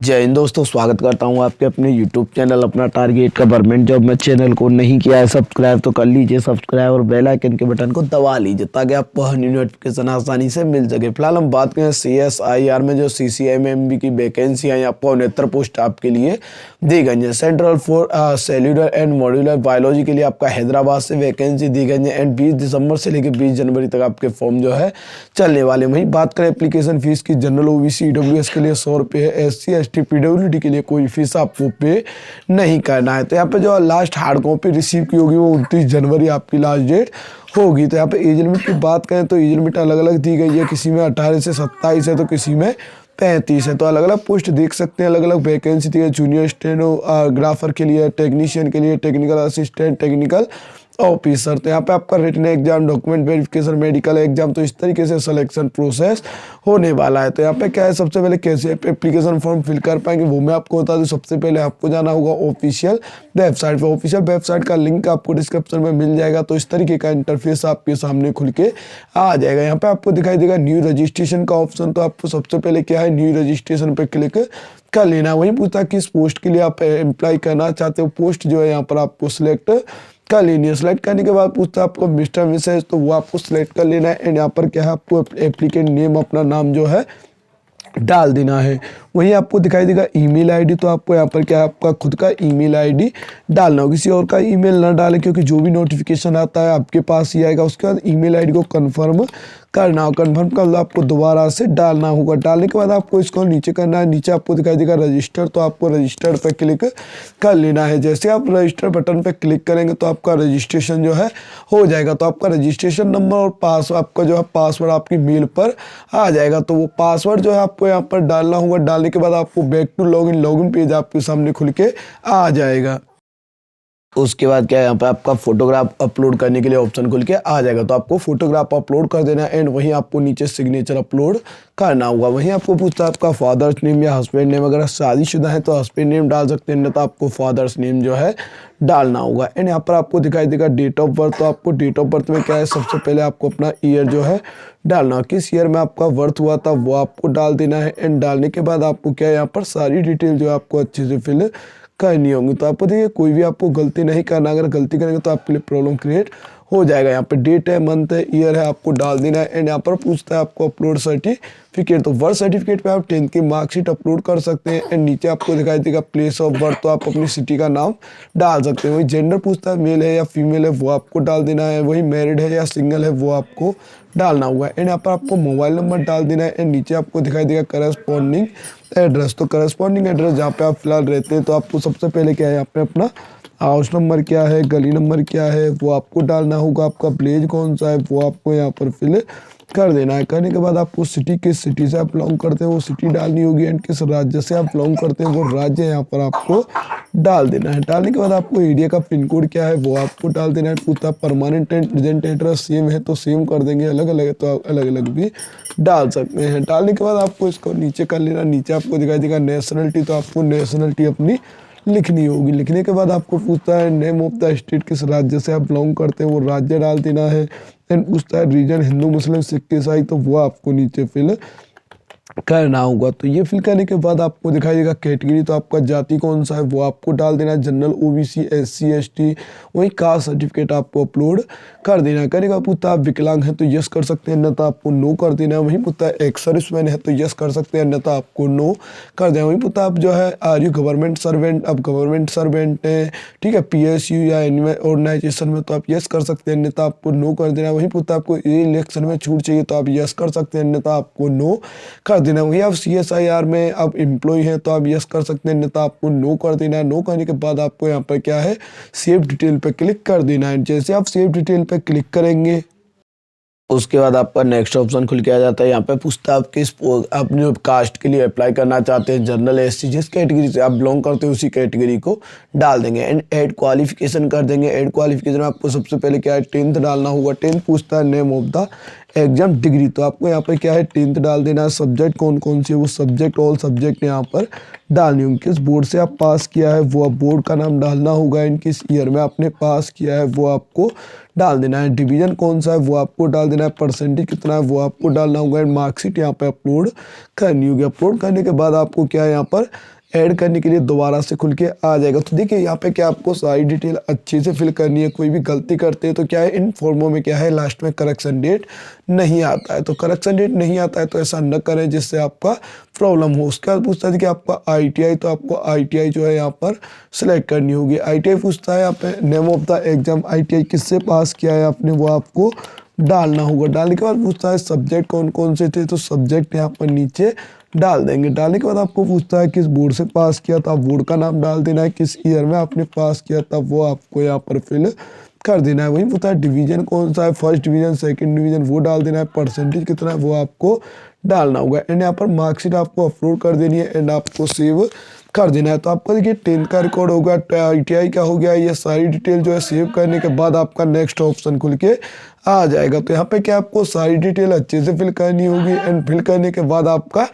जय हिंद दोस्तों, स्वागत करता हूं आपके अपने YouTube चैनल अपना टारगेट गवर्नमेंट जॉब में। चैनल को नहीं किया है सब्सक्राइब तो कर लीजिए सब्सक्राइब और बेल आइकन के बटन को दबा लीजिए ताकि आपको हर न्यू नोटिफिकेशन आसानी से मिल सके। फिलहाल हम बात करें CSIR में जो CCIMB की वैकेंसी है, आपको 69 पोस्ट आपके लिए दी गई है। Central for cellular and modular biology के लिए आपका हैदराबाद से वैकेंसी दी गई है एंड 20 दिसंबर से लेकर 20 जनवरी तक आपके फॉर्म जो है चलने वाले। वहीं बात करें एप्लीकेशन फीस की, जनरल OBC EWS के लिए 100 रुपये है, SC ST PWD के लिए कोई फीस आपको पे नहीं करना है। तो यहाँ पे जो लास्ट हार्ड कॉपी रिसीव की होगी वो 29 जनवरी आपकी लास्ट डेट होगी। तो यहाँ पे एज लिमिट की बात करें तो एज लिमिट अलग अलग दी गई है, किसी में 18 से 27 है तो किसी में 35 है। तो अलग अलग पोस्ट देख सकते हैं, अलग अलग वैकेंसी दी है। जूनियर स्टेनोग्राफर के लिए, टेक्नीशियन के लिए, टेक्निकल असिस्टेंट, टेक्निकल ऑफिसर। तो यहाँ पे आपका written exam, document verification, medical exam, तो इस तरीके से सिलेक्शन प्रोसेस होने वाला है। तो यहाँ पे क्या है, सबसे पहले कैसे एप्लीकेशन फॉर्म फिल कर पाएंगे वो मैं आपको बता दूं। सबसे पहले आपको जाना होगा ऑफिशियल वेबसाइट पे। ऑफिशियल वेबसाइट का लिंक आपको डिस्क्रिप्शन में मिल जाएगा। तो इस तरीके का इंटरफेस आपके सामने खुल के आ जाएगा। यहाँ पे आपको दिखाई देगा न्यू रजिस्ट्रेशन का ऑप्शन। तो आपको सबसे पहले क्या है, न्यू रजिस्ट्रेशन पे क्लिक कर लेना। वहीं पूछता किस पोस्ट के लिए आप अप्लाई करना चाहते हो, पोस्ट जो है यहाँ पर आपको सिलेक्ट कर लेनी है। सेलेक्ट करने के बाद पूछता है आपको मिस्टर मिसेज, तो वो आपको सिलेक्ट कर लेना है। एंड यहाँ पर क्या है, आपको एप्लीकेंट नेम अपना नाम जो है डाल देना है। वहीं आपको दिखाई देगा ईमेल आईडी, तो आपको यहाँ पर क्या है, आपका खुद का ईमेल आईडी डालना होगा, किसी और का ईमेल ना डालें क्योंकि जो भी नोटिफिकेशन आता है आपके पास ही आएगा। उसके बाद ईमेल आईडी को कंफर्म करना होगा, कंफर्म कर आपको दोबारा से डालना होगा। डालने के बाद आपको इसको नीचे करना है, नीचे आपको दिखाई देगा रजिस्टर, तो आपको रजिस्टर पर क्लिक कर लेना है। जैसे आप रजिस्टर बटन पर क्लिक करेंगे तो आपका रजिस्ट्रेशन जो है हो जाएगा। तो आपका रजिस्ट्रेशन नंबर और आपका जो है पासवर्ड आपकी मेल पर आ जाएगा। तो वो पासवर्ड जो है आपको यहाँ पर डालना होगा। डालने के बाद आपको बैक टू लॉगिन पेज आपके सामने खुल के आ जाएगा। उसके बाद क्या है, यहाँ पे आपका फोटोग्राफ अपलोड करने के लिए ऑप्शन खुल के आ जाएगा। तो आपको फोटोग्राफ अपलोड कर देना है एंड वहीं आपको नीचे सिग्नेचर अपलोड करना होगा। वहीं आपको पूछता है आपका फादर्स नेम या हस्बैंड नेम, अगर शादीशुदा है तो हस्बैंड नेम डाल सकते हैं, नहीं तो आपको फादर्स नेम जो है डालना होगा। एंड यहाँ पर आपको दिखाई देगा डेट ऑफ बर्थ। तो आपको डेट ऑफ बर्थ में क्या है, सबसे पहले आपको अपना ईयर जो है डालना, किस ईयर में आपका बर्थ हुआ था वो आपको डाल देना है। एंड डालने के बाद आपको क्या है, यहाँ पर सारी डिटेल जो है आपको अच्छे से फिल करनी होंगी। तो आपको देखिए कोई भी आपको गलती नहीं करना, अगर गलती करेंगे तो आपके लिए प्रॉब्लम क्रिएट हो जाएगा। यहाँ पे डेट है, मंथ है, ईयर है, आपको डाल देना है। एंड यहाँ पर पूछता है आपको अपलोड सर्टिफिकेट, तो बर्थ सर्टिफिकेट पे आप 10th की मार्कशीट अपलोड कर सकते हैं। एंड नीचे आपको दिखाई देगा प्लेस ऑफ बर्थ, तो आप अपनी सिटी का नाम डाल सकते हैं। वही जेंडर पूछता है मेल है या फीमेल है वो आपको डाल देना है। वही मैरिड है या सिंगल है वो आपको डालना होगा। एंड यहाँ पर आपको मोबाइल नंबर डाल देना है। एंड नीचे आपको दिखाई देगा करस्पॉन्डिंग एड्रेस, तो करस्पॉन्डिंग एड्रेस जहाँ पे आप फिलहाल रहते हैं तो आपको सबसे पहले क्या है, यहाँ पे अपना हाउस नंबर क्या है, गली नंबर क्या है वो आपको डालना होगा। आपका विलेज कौन सा है वो आपको यहाँ पर फिल कर देना है। करने के बाद आपको सिटी, किस सिटी से आप बिलोंग करते हैं वो सिटी डालनी होगी। एंड किस राज्य से आप बिलोंग करते हैं वो राज्य यहाँ पर आपको डाल देना है। डालने के बाद आपको एरिया का पिन कोड क्या है वो आपको डाल देना है। पूछता permanent and present address same है तो सेम कर देंगे, अलग अलग है तो अलग अलग भी डाल सकते हैं। डालने के बाद आपको इसको नीचे कर लेना। नीचे आपको दिखाई देगा नेशनलिटी, तो आपको नेशनलिटी अपनी लिखनी होगी। लिखने के बाद आपको पूछता है नेम ऑफ द स्टेट, किस राज्य से आप बिलोंग करते हैं वो राज्य डाल देना है। एंड पूछता है रीजन हिंदू मुस्लिम सिख ईसाई, तो वो आपको नीचे फिल करना होगा। तो ये फिल करने के बाद आपको दिखाई देगा कैटेगरी, तो आपका जाति कौन सा है वो आपको डाल देना है। जनरल OBC SC ST, वही कास्ट सर्टिफिकेट आपको अपलोड कर देना है। करेगा पूछता आप विकलांग है तो यस कर सकते हैं, अन्यथा आपको नो कर देना है। वहीं पूछता है एक्स सर्विसमैन है तो यस कर सकते हैं, अन्यथा आपको नो कर देना। वहीं पूछता आप जो है आर यू गवर्नमेंट सर्वेंट, अब गवर्नमेंट सर्वेंट है, ठीक है, PSU या ऑर्गेनाइजेशन में तो आप यस कर सकते हैं, अन्यथा आपको नो कर देना। वहीं पूछता आपको इलेक्शन में छूट चाहिए तो आप यस कर सकते हैं, अन्यथा आपको नो कर देना। वही आप CSIR में आप एम्प्लॉय हैं तो आप यस कर सकते हैं, अन्यथा आपको नो कर देना है। नो करने के बाद आपको यहाँ पर क्या है, सेव डिटेल पे क्लिक कर देना है। जैसे आप सेव डिटेल पे क्लिक करेंगे उसके बाद आपका नेक्स्ट ऑप्शन खुल के आ जाता है। यहाँ पे पूछता है आप किस अपने कास्ट के लिए अप्लाई करना चाहते हैं, जनरल SC, जिस कैटेगरी से आप बिलोंग करते हैं उसी कैटेगरी को डाल देंगे। एंड ऐड क्वालिफिकेशन कर देंगे। ऐड क्वालिफिकेशन में आपको सबसे पहले क्या है, 10th डालना होगा। 10th पूछता है name of the exam degree, तो आपको यहाँ पे क्या है 10th डाल देना है। सब्जेक्ट कौन कौन से, वो सब्जेक्ट ऑल सब्जेक्ट यहाँ पर डालनी होंगी। किस बोर्ड से आप पास किया है वो बोर्ड का नाम डालना होगा। एंड किस ईयर में आपने पास किया है वो आपको डाल देना है। डिवीजन कौन सा है वो आपको डाल देना है। परसेंटेज कितना है वो आपको डालना होगा। एंड मार्कशीट यहाँ पे अपलोड करनी होगी। अपलोड करने के बाद आपको क्या है यहाँ पर ऐड करने के लिए दोबारा से खुल के आ जाएगा। तो देखिए यहाँ पे क्या आपको सारी डिटेल अच्छे से फिल करनी है। कोई भी गलती करते हैं तो क्या है इन फॉर्मों में क्या है लास्ट में करेक्शन डेट नहीं आता है। तो करेक्शन डेट नहीं आता है तो ऐसा न करें जिससे आपका प्रॉब्लम हो। उसके बाद पूछता है कि आपका ITI, तो आपको ITI जो है यहाँ पर सिलेक्ट करनी होगी। ITI पूछता है यहाँ पे name of the exam, ITI किससे पास किया है आपने वो आपको डालना होगा। डालने के बाद पूछता है सब्जेक्ट कौन कौन से थे, तो सब्जेक्ट यहाँ पर नीचे डाल देंगे। डालने के बाद आपको पूछता है किस बोर्ड से पास किया था, बोर्ड का नाम डाल देना है। किस ईयर में आपने पास किया था वो आपको यहाँ पर फिल कर देना है। वही पूछता है डिवीजन कौन सा है, फर्स्ट डिवीजन सेकंड डिवीजन वो डाल देना है। परसेंटेज कितना है वो आपको डालना होगा। एंड यहाँ पर मार्कशीट आपको अपलोड कर देनी है एंड आपको सेव कर देना है। तो आपका देखिए 10th का रिकॉर्ड होगा, ITI का हो गया। ये सारी डिटेल जो है सेव करने के बाद आपका नेक्स्ट ऑप्शन खुल के आ जाएगा। तो यहाँ पे क्या आपको सारी डिटेल अच्छे से फिल करनी होगी। एंड फिल करने के बाद आपका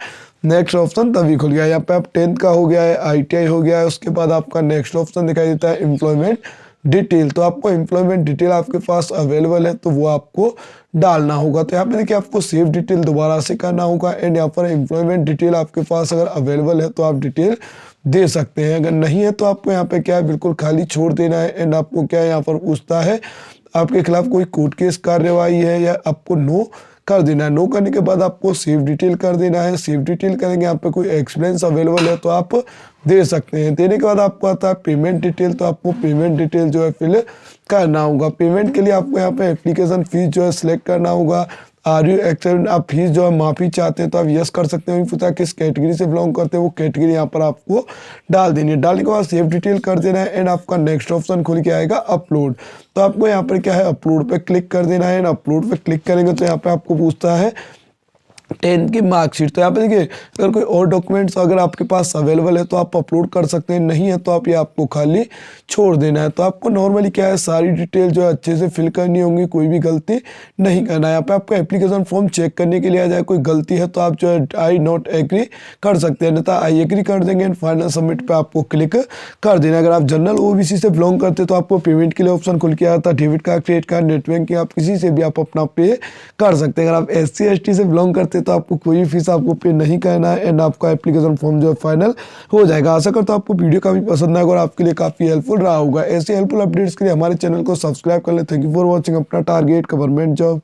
नेक्स्ट ऑप्शन तभी खुल गया। यहाँ पे आप 10th का हो गया है, ITI हो गया है। उसके बाद आपका नेक्स्ट ऑप्शन दिखाई देता है एम्प्लॉयमेंट डिटेल। तो आपको एम्प्लॉयमेंट डिटेल आपके पास अवेलेबल है तो वो आपको डालना होगा। तो यहाँ पे देखिए आपको सेव डिटेल दोबारा से करना होगा। एंड यहाँ पर एम्प्लॉयमेंट डिटेल आपके पास अगर अवेलेबल है तो आप डिटेल दे सकते हैं। अगर नहीं है तो आपको यहाँ पे क्या है बिल्कुल खाली छोड़ देना है। एंड आपको क्या है यहाँ पर पूछता है आपके खिलाफ कोई कोर्ट केस कार्यवाही है या आपको नो कर देना है। नो करने के बाद आपको सेव डिटेल कर देना है। सेव डिटेल करेंगे, यहाँ पे कोई एक्सपीरियंस अवेलेबल है तो आप दे सकते हैं। देने के बाद आपको आता है पेमेंट डिटेल, तो आपको पेमेंट डिटेल जो है फिल करना होगा। पेमेंट के लिए आपको यहाँ पे एप्लीकेशन फीस जो है सिलेक्ट करना होगा। आर यू एक्सेप्ट, आप फीस जो है माफ़ी चाहते हैं तो आप यस कर सकते हैं। पूछा किस कैटेगरी से बिलोंग करते हैं, वो कैटेगरी यहाँ पर आपको डाल देनी है। डालने के बाद सेव डिटेल कर देना है। एंड आपका नेक्स्ट ऑप्शन खुल के आएगा अपलोड। तो आपको यहाँ पर क्या है अपलोड पे क्लिक कर देना है। एंड अपलोड पे क्लिक करेंगे तो यहाँ पे आपको पूछता है 10th की मार्कशीट। तो यहाँ पे देखिए अगर कोई और डॉक्यूमेंट्स अगर आपके पास अवेलेबल है तो आप अपलोड कर सकते हैं, नहीं है तो आप ये आपको खाली छोड़ देना है। तो आपको नॉर्मली क्या है सारी डिटेल जो है अच्छे से फिल करनी होंगी, कोई भी गलती नहीं करना है। यहाँ पे आपको एप्लीकेशन फॉर्म चेक करने के लिए आ जाए, कोई गलती है तो आप जो है आई नॉट एग्री कर सकते हैं, नहीं तो आई एग्री कर देंगे। एंड फाइनल सबमिट पे आपको क्लिक कर देना। अगर आप जनरल OBC से बिलोंग करते तो आपको पेमेंट के लिए ऑप्शन खुल के आता है, debit card, credit card, net banking, आप किसी से भी आप अपना पे कर सकते हैं। अगर आप SC ST से बिलोंग करते तो आपको कोई फीस आपको पे नहीं करना है। एंड आपका एप्लीकेशन फॉर्म जो है फाइनल हो जाएगा। आशा करता हूँ आपको वीडियो काफी पसंद आएगा और आपके लिए काफी हेल्पफुल रहा होगा। ऐसे हेल्पफुल अपडेट्स के लिए हमारे चैनल को सब्सक्राइब कर ले। Thank you for watching. अपना टारगेट गवर्नमेंट जॉब।